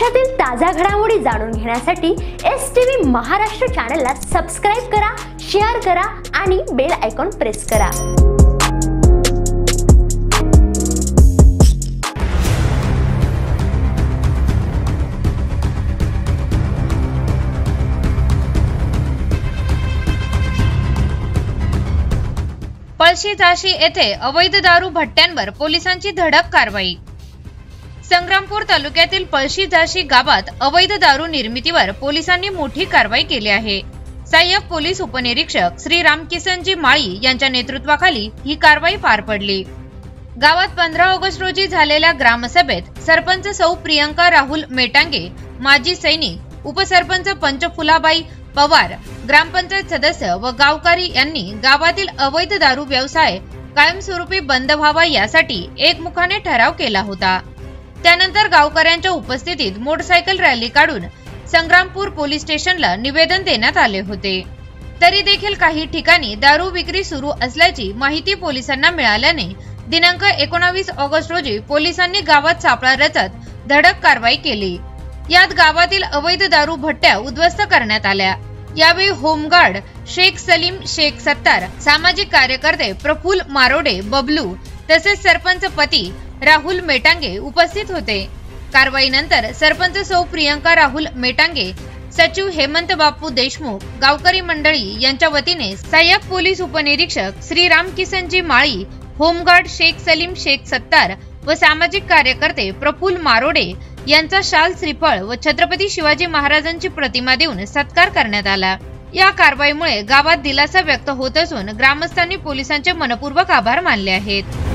महाराष्ट्रातील ताजा घडामोडी जाणून घेण्यासाठी STV महाराष्ट्र चॅनलला सबस्क्राइब करा, शेअर करा आणि बेल आयकॉन प्रेस करा। पळशी झाशी येथे अवैध दारू भट्ट्यांवर पोलिसांची धडक कारवाई। संग्रामपूर तालुक्यातील पळशी झाशी गावात अवैध दारू निर्मितीवर पोलिसांनी मोठी कारवाई केली आहे। सहाय्यक पोलीस उपनिरीक्षक श्री रामकिसनजी माळी यांच्या नेतृत्वाखाली ही कारवाई पार पडली। गावात 15 ऑगस्ट रोजी झालेल्या ग्रामसभेत सरपंच सौ प्रियंका राहुल मेटांगे, माजी सैनिक, उपसरपंच पंचफुलाबाई पवार, ग्रामपंचायत सदस्य व गावकरी यांनी गावातील अवैध दारू व्यवसाय कायमस्वरूपी बंद व्हावा यासाठी एकमुखाने ठराव केला होता। त्यानंतर गावकऱ्यांच्या उपस्थितीत मोटरसायकल रॅली काढून संग्रामपूर पोलीस स्टेशनला निवेदन देण्यात आले होते। तरी देखील काही ठिकाणी दारू विक्री सुरू असल्याची माहिती पोलिसांना मिळाल्याने दिनांक 19 ऑगस्ट रोजी पोलिसांनी गावात सापळा रचत धडक कारवाई केली। यात गावातील अवैध दारू भट्ट्या उद्ध्वस्त करण्यात आल्या। यावेळी होमगार्ड शेख सलीम शेख सत्तार, सामाजिक कार्यकर्ते प्रफुल्ल मारोडे बबलू तसेच सरपंच पती राहुल मेटांगे उपस्थित होते। कारवाईनंतर सरपंच सौ प्रियंका राहुल मेटांगे, सचिव हेमंत बापू देशमुख, गावकरी मंडळी यांच्या वतीने सहाय्यक पोलीस उपनिरीक्षक श्री रामकिसनजी माळी, होमगार्ड शेख सलीम शेख सत्तार व सामाजिक कार्यकर्ते प्रफुल्ल मारोडे यांचा शाल, श्रीफळ व छत्रपती शिवाजी महाराजांची प्रतिमा देऊन सत्कार करण्यात आला। या कारवाईमुळे गावात दिलासा व्यक्त होत असून ग्रामस्थांनी पोलिसांचे मनपूर्वक आभार मानले आहेत।